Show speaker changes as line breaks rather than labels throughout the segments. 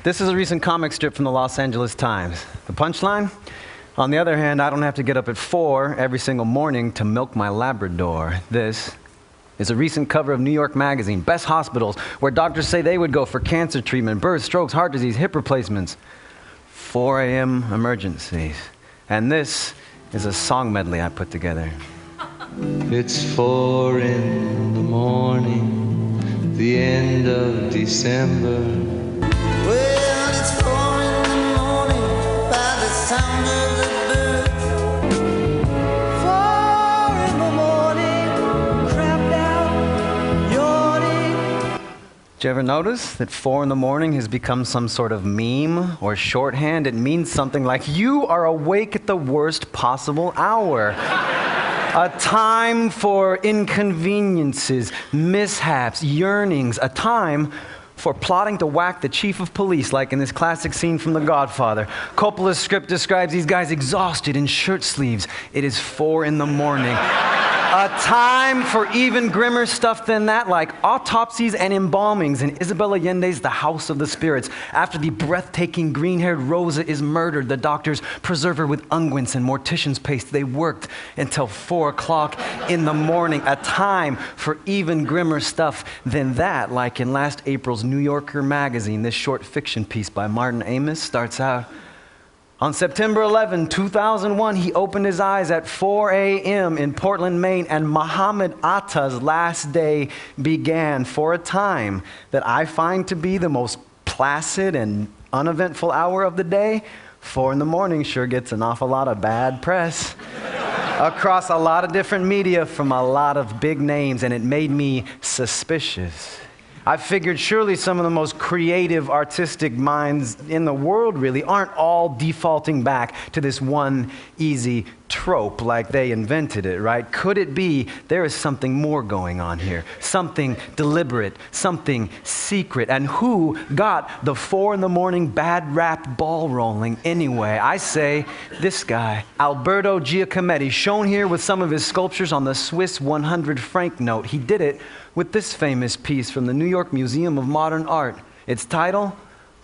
This is a recent comic strip from the Los Angeles Times. The punchline? On the other hand, I don't have to get up at 4 every single morning to milk my Labrador. This is a recent cover of New York Magazine, Best Hospitals, where doctors say they would go for cancer treatment, births, strokes, heart disease, hip replacements. 4 a.m. emergencies. And this is a song medley I put together.
It's 4 in the morning, the end of December.
Well, it's 4 in the morning by the sound of the birds. 4 in the morning, crapped out, yawning.
Did you ever notice that 4 in the morning has become some sort of meme or shorthand? It means something like, you are awake at the worst possible hour. A time for inconveniences, mishaps, yearnings, a time for plotting to whack the chief of police, like in this classic scene from The Godfather. Coppola's script describes these guys exhausted in shirt sleeves. It is 4 in the morning. A time for even grimmer stuff than that, like autopsies and embalmings in Isabel Allende's The House of the Spirits. After the breathtaking green-haired Rosa is murdered, the doctors preserve her with unguents and mortician's paste. They worked until 4 o'clock in the morning. A time for even grimmer stuff than that, like in last April's New Yorker magazine. This short fiction piece by Martin Amis starts out, on September 11, 2001, he opened his eyes at 4 a.m. in Portland, Maine, and Muhammad Atta's last day began. For a time that I find to be the most placid and uneventful hour of the day, 4 in the morning sure gets an awful lot of bad press across a lot of different media from a lot of big names, and it made me suspicious. I figured surely some of the most creative, artistic minds in the world really aren't all defaulting back to this one easy trope like they invented it, right? Could it be there is something more going on here? Something deliberate, something secret. And who got the 4 in the morning bad rap ball rolling anyway? I say this guy, Alberto Giacometti, shown here with some of his sculptures on the Swiss 100 franc note. He did it with this famous piece from the New York Museum of Modern Art. Its title,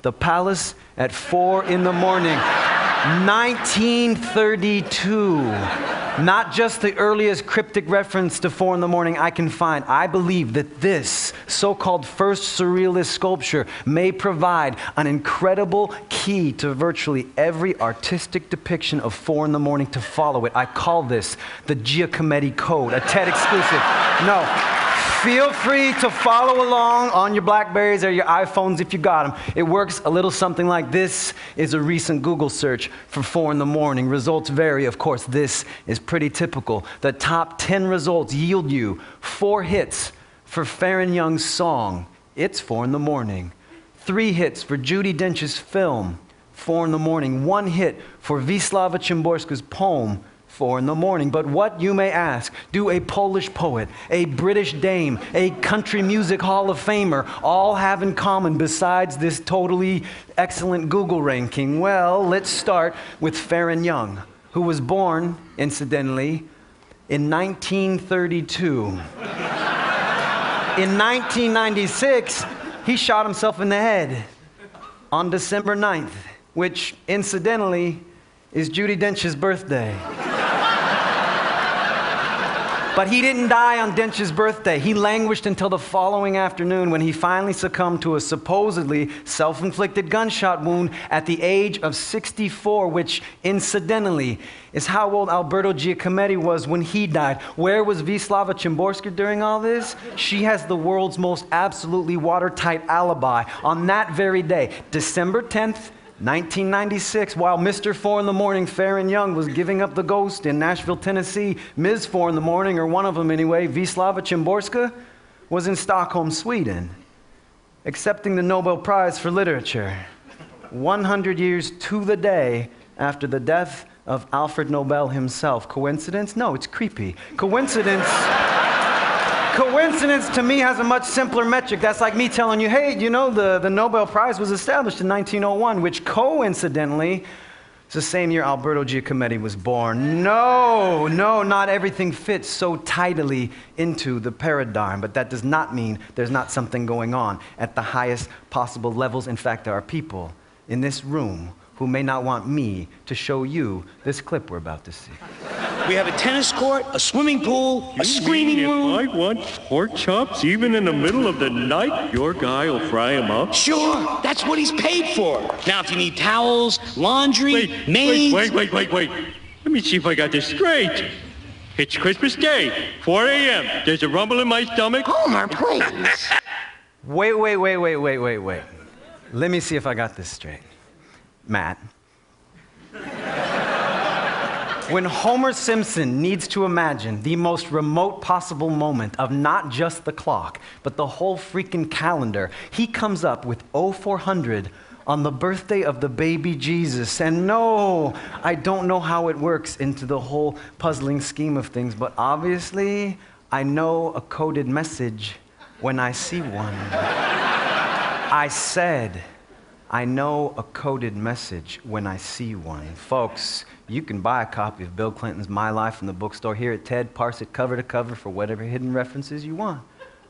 The Palace at 4 in the morning. 1932. Not just the earliest cryptic reference to 4 in the morning I can find. I believe that this so-called first surrealist sculpture may provide an incredible key to virtually every artistic depiction of 4 in the morning to follow it. I call this the Giacometti Code, a TED exclusive. No. Feel free to follow along on your Blackberries or your iPhones if you got them. It works a little something like this. Is a recent Google search for 4 in the morning. Results vary, of course. This is pretty typical. The top 10 results yield you 4 hits for Farron Young's song, It's 4 in the Morning. 3 hits for Judi Dench's film, 4 in the Morning. 1 hit for Wisława Szymborska's poem, 4 in the morning. But what, you may ask, do a Polish poet, a British dame, a country music hall of famer all have in common besides this totally excellent Google ranking? Well, let's start with Farron Young, who was born, incidentally, in 1932. In 1996, he shot himself in the head on December 9th, which, incidentally, is Judi Dench's birthday. But he didn't die on Dench's birthday. He languished until the following afternoon when he finally succumbed to a supposedly self-inflicted gunshot wound at the age of 64, which, incidentally, is how old Alberto Giacometti was when he died. Where was Wisława Szymborska during all this? She has the world's most absolutely watertight alibi. On that very day, December 10th, 1996, while Mr. 4 in the morning, Farron Young, was giving up the ghost in Nashville, Tennessee, Ms. 4 in the morning, or one of them anyway, Wisława Szymborska, was in Stockholm, Sweden, accepting the Nobel Prize for Literature, 100 years to the day after the death of Alfred Nobel himself. Coincidence? No, it's creepy. Coincidence to me has a much simpler metric. That's like me telling you, hey, you know, the Nobel Prize was established in 1901, which coincidentally It's the same year Alberto Giacometti was born. No, not everything fits so tidily into the paradigm, but that does not mean there's not something going on at the highest possible levels. In fact, there are people in this room who may not want me to show you this clip we're about to see.
We have a tennis court, a swimming pool, a screening room.
If I want pork chops even in the middle of the night, your guy will fry them up?
Sure, that's what he's paid for. Now, if you need towels, laundry, maids...
Wait. Let me see if I got this straight. It's Christmas Day, 4 a.m. There's a rumble in my stomach.
Homer, please.
Wait. Let me see if I got this straight. Matt. When Homer Simpson needs to imagine the most remote possible moment of not just the clock, but the whole freaking calendar, he comes up with 0400 on the birthday of the baby Jesus. And no, I don't know how it works into the whole puzzling scheme of things, but obviously, I know a coded message when I see one. I said, I know a coded message when I see one. Folks, you can buy a copy of Bill Clinton's My Life from the bookstore here at TED, parse it cover to cover for whatever hidden references you want.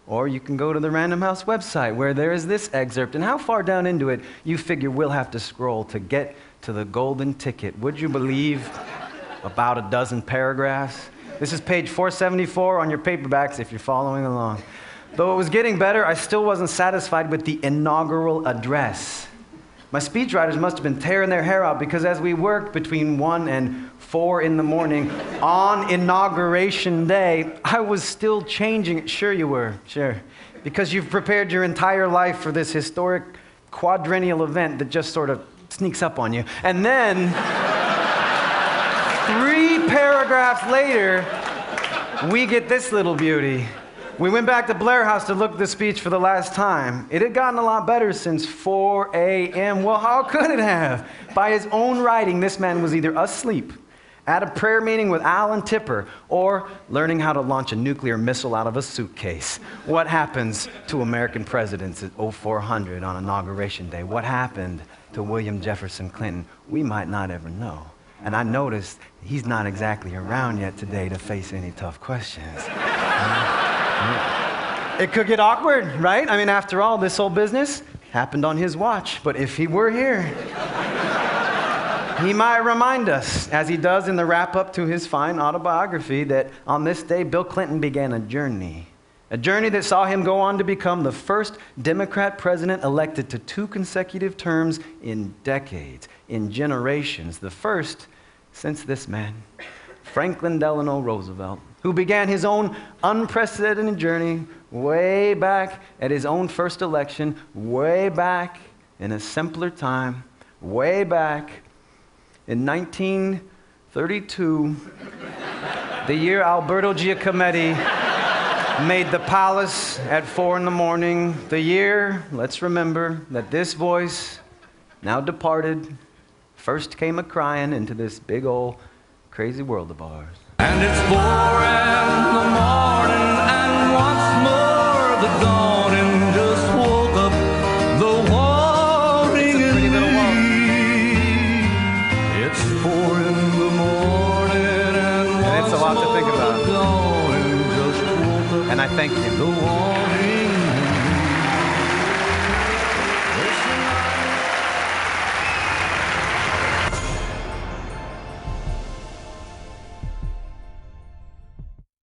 Or you can go to the Random House website where there is this excerpt. And how far down into it you figure we'll have to scroll to get to the golden ticket? Would you believe about a dozen paragraphs? This is page 474 on your paperbacks if you're following along. Though it was getting better, I still wasn't satisfied with the inaugural address. My speechwriters must have been tearing their hair out because as we worked between 1 and 4 in the morning on Inauguration Day, I was still changing it. Sure you were, sure. Because you've prepared your entire life for this historic quadrennial event that just sort of sneaks up on you. And then, 3 paragraphs later, we get this little beauty. We went back to Blair House to look at the speech for the last time. It had gotten a lot better since 4 a.m. Well, how could it have? By his own writing, this man was either asleep, at a prayer meeting with Alan Tipper, or learning how to launch a nuclear missile out of a suitcase. What happens to American presidents at 0400 on Inauguration Day? What happened to William Jefferson Clinton? We might not ever know. And I noticed he's not exactly around yet today to face any tough questions. It could get awkward, right? I mean, after all, this whole business happened on his watch. But if he were here, he might remind us, as he does in the wrap-up to his fine autobiography, that on this day, Bill Clinton began a journey that saw him go on to become the first Democrat president elected to 2 consecutive terms in decades, in generations. The first since this man, Franklin Delano Roosevelt, who began his own unprecedented journey way back at his own first election, way back in a simpler time, way back in 1932, the year Alberto Giacometti made the palace at 4 in the morning, the year, let's remember, that this voice, now departed, first came a-crying into this big old crazy world of ours.
And it's 4 in the morning, and once more the dawning just woke up the warning in me. It's 4 in the morning, and
it's a lot to think about.
the dawning just woke up
And I thank you.
the warning.